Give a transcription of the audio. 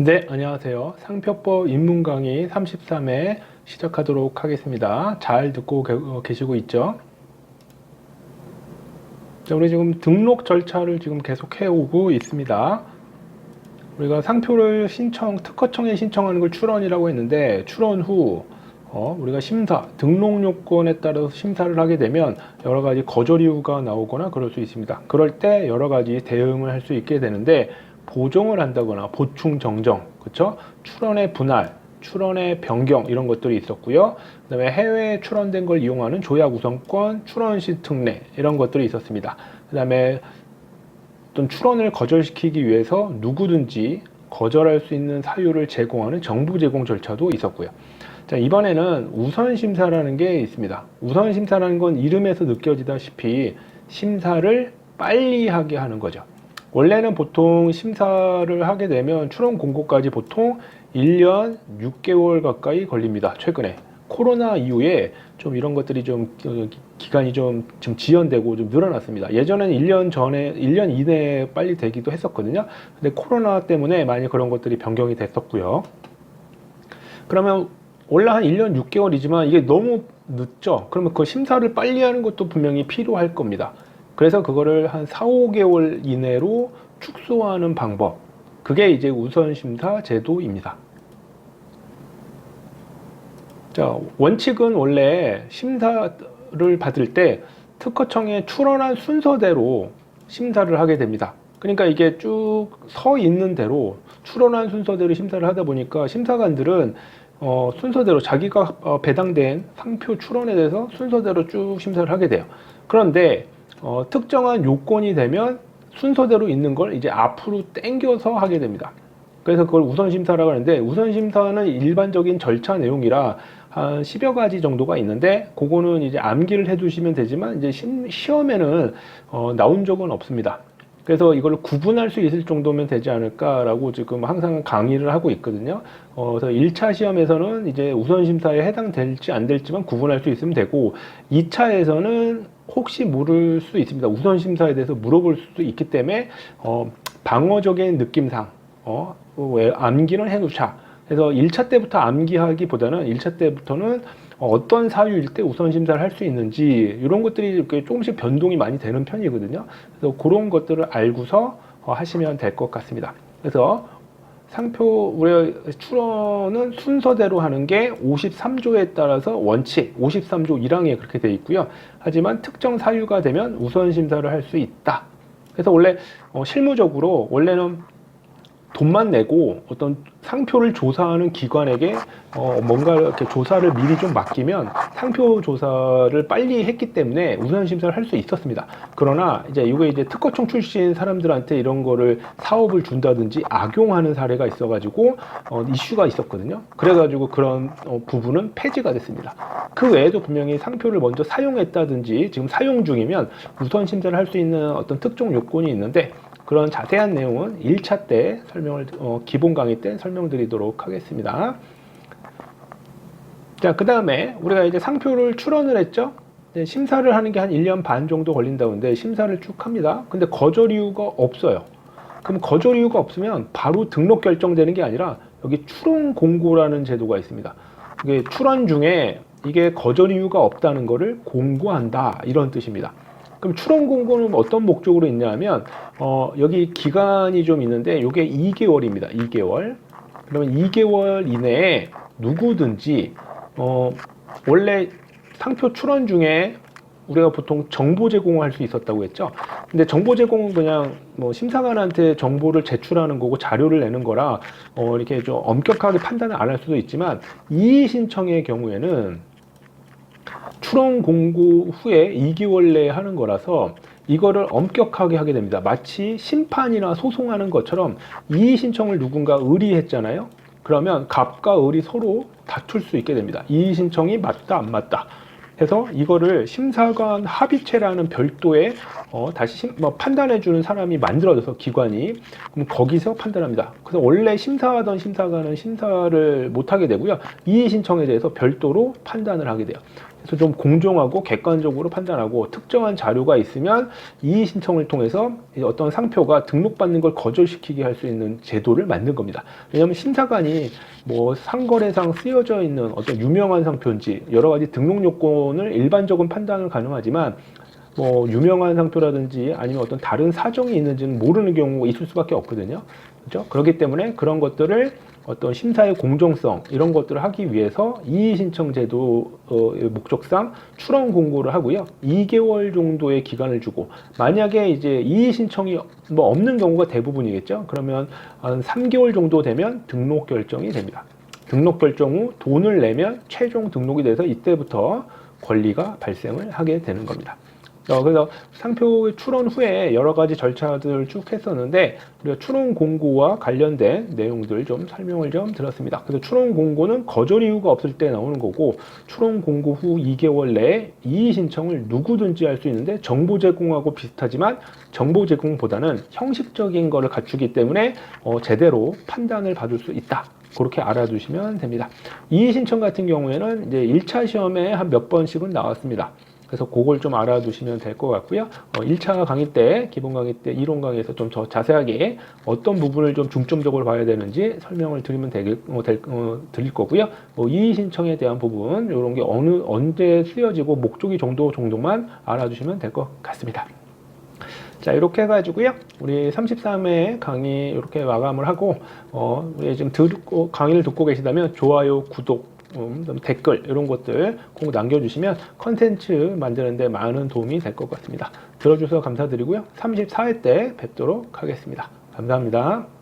네, 안녕하세요. 상표법 입문 강의 33회 시작하도록 하겠습니다. 잘 듣고 계시고 있죠? 자, 우리 지금 등록 절차를 지금 계속 해오고 있습니다. 우리가 상표를 특허청에 신청하는 걸 출원이라고 했는데, 출원 후 우리가 등록 요건에 따라서 심사를 하게 되면 여러 가지 거절 이유가 나오거나 그럴 수 있습니다. 그럴 때 여러 가지 대응을 할 수 있게 되는데, 보정을 한다거나 보충 정정, 그렇죠? 출원의 분할, 출원의 변경 이런 것들이 있었고요. 그다음에 해외에 출원된 걸 이용하는 조약 우선권, 출원 시 특례 이런 것들이 있었습니다. 그다음에 어떤 출원을 거절시키기 위해서 누구든지 거절할 수 있는 사유를 제공하는 정부 제공 절차도 있었고요. 자, 이번에는 우선 심사라는 게 있습니다. 우선 심사라는 건 이름에서 느껴지다시피 심사를 빨리 하게 하는 거죠. 원래는 보통 심사를 하게 되면 출원 공고까지 보통 1년 6개월 가까이 걸립니다. 최근에 코로나 이후에 좀 이런 것들이 좀 기간이 좀 지연되고 좀 늘어났습니다. 예전에는 1년 이내에 빨리 되기도 했었거든요. 근데 코로나 때문에 많이 그런 것들이 변경이 됐었고요. 그러면 원래 한 1년 6개월이지만 이게 너무 늦죠? 그러면 그 심사를 빨리 하는 것도 분명히 필요할 겁니다. 그래서 그거를 한 4, 5개월 이내로 축소하는 방법, 그게 이제 우선심사 제도입니다. 자, 원칙은 원래 심사를 받을 때 특허청에 출원한 순서대로 심사를 하게 됩니다. 그러니까 이게 쭉 서 있는 대로 출원한 순서대로 심사를 하다 보니까 심사관들은 순서대로 자기가 배당된 상표 출원에 대해서 순서대로 쭉 심사를 하게 돼요. 그런데 특정한 요건이 되면 순서대로 있는 걸 이제 앞으로 당겨서 하게 됩니다. 그래서 그걸 우선심사라고 하는데, 우선심사는 일반적인 절차 내용이라 한 10여 가지 정도가 있는데, 그거는 이제 암기를 해 두시면 되지만, 이제 시험에는 나온 적은 없습니다. 그래서 이걸 구분할 수 있을 정도면 되지 않을까라고 지금 항상 강의를 하고 있거든요. 그래서 1차 시험에서는 이제 우선심사에 해당될지 안 될지만 구분할 수 있으면 되고, 2차에서는 혹시 모를 수 있습니다. 우선심사에 대해서 물어볼 수도 있기 때문에 방어적인 느낌상 왜 암기는 해놓자. 그래서 1차 때부터 암기하기보다는 1차 때부터는 어떤 사유일 때 우선심사를 할 수 있는지 이런 것들이 이렇게 조금씩 변동이 많이 되는 편이거든요. 그래서 그런 것들을 알고서 하시면 될 것 같습니다. 그래서 상표 우리 출원은 순서대로 하는 게 53조에 따라서 원칙 53조 1항에 그렇게 되어 있고요. 하지만 특정 사유가 되면 우선 심사를 할 수 있다. 그래서 원래 실무적으로 원래는 돈만 내고 어떤 상표를 조사하는 기관에게 뭔가 이렇게 조사를 미리 좀 맡기면 상표 조사를 빨리 했기 때문에 우선 심사를 할 수 있었습니다. 그러나 이게 이제 특허청 출신 사람들한테 이런 거를 사업을 준다든지 악용하는 사례가 있어가지고 이슈가 있었거든요. 그래가지고 그런 부분은 폐지가 됐습니다. 그 외에도 분명히 상표를 먼저 사용했다든지 지금 사용 중이면 우선 심사를 할 수 있는 어떤 특정 요건이 있는데, 그런 자세한 내용은 1차 때 기본 강의 때 설명드리도록 하겠습니다. 자, 그 다음에 우리가 이제 상표를 출원을 했죠? 심사를 하는 게 한 1년 반 정도 걸린다고 하는데, 심사를 쭉 합니다. 근데 거절 이유가 없어요. 그럼 거절 이유가 없으면 바로 등록 결정되는 게 아니라 여기 출원 공고라는 제도가 있습니다. 이게 출원 중에 이게 거절 이유가 없다는 것을 공고한다, 이런 뜻입니다. 그럼 출원 공고는 어떤 목적으로 있냐면 여기 기간이 좀 있는데 이게 2개월입니다. 2개월. 그러면 2개월 이내에 누구든지 원래 상표 출원 중에 우리가 보통 정보 제공을 할 수 있었다고 했죠. 근데 정보 제공은 그냥 심사관한테 정보를 제출하는 거고 자료를 내는 거라 이렇게 좀 엄격하게 판단을 안 할 수도 있지만, 이의 신청의 경우에는 출원 공고 후에 2개월 내에 하는 거라서 이거를 엄격하게 하게 됩니다. 마치 심판이나 소송하는 것처럼 이의 신청을 누군가 의리했잖아요. 그러면 갑과 을이 서로 다툴 수 있게 됩니다. 이의 신청이 맞다 안 맞다 해서 이거를 심사관 합의체라는 별도의 다시 판단해주는 사람이 만들어져서 기관이, 그럼 거기서 판단합니다. 그래서 원래 심사하던 심사관은 심사를 못하게 되고요. 이의 신청에 대해서 별도로 판단을 하게 돼요. 그래서 좀 공정하고 객관적으로 판단하고 특정한 자료가 있으면 이의 신청을 통해서 어떤 상표가 등록받는 걸 거절시키게 할 수 있는 제도를 만든 겁니다. 왜냐하면 심사관이 뭐 상거래상 쓰여져 있는 어떤 유명한 상표인지 여러 가지 등록 요건을 일반적인 판단을 가능하지만 뭐 유명한 상표라든지 아니면 어떤 다른 사정이 있는지는 모르는 경우가 있을 수밖에 없거든요. 그렇죠? 그렇기 때문에 그런 것들을 어떤 심사의 공정성 이런 것들을 하기 위해서 이의신청 제도 목적상 출원 공고를 하고요. 2개월 정도의 기간을 주고 만약에 이제 이의신청이 뭐 없는 경우가 대부분이겠죠. 그러면 한 3개월 정도 되면 등록 결정이 됩니다. 등록 결정 후 돈을 내면 최종 등록이 돼서 이때부터 권리가 발생을 하게 되는 겁니다. 그래서 상표 출원 후에 여러 가지 절차들을 쭉 했었는데 우리가 출원 공고와 관련된 내용들 좀 설명을 좀 드렸습니다. 그래서 출원 공고는 거절 이유가 없을 때 나오는 거고 출원 공고 후 2개월 내에 이의 신청을 누구든지 할 수 있는데 정보 제공하고 비슷하지만 정보 제공보다는 형식적인 거를 갖추기 때문에 제대로 판단을 받을 수 있다. 그렇게 알아두시면 됩니다. 이의 신청 같은 경우에는 이제 1차 시험에 한 몇 번씩은 나왔습니다. 그래서 그걸 좀 알아두시면 될 것 같고요. 1차 강의 때, 기본 강의 때, 이론 강의에서 좀 더 자세하게 어떤 부분을 좀 중점적으로 봐야 되는지 설명을 드리면 드릴 거고요. 이의 신청에 대한 부분, 이런 게 언제 쓰여지고 목적이 정도만 알아두시면 될 것 같습니다. 자, 이렇게 해가지고요. 우리 33회 강의 이렇게 마감을 하고, 우리 지금 강의를 듣고 계시다면 좋아요, 구독, 댓글 이런 것들 꼭 남겨주시면 컨텐츠 만드는데 많은 도움이 될 것 같습니다. 들어주셔서 감사드리고요. 34회 때 뵙도록 하겠습니다. 감사합니다.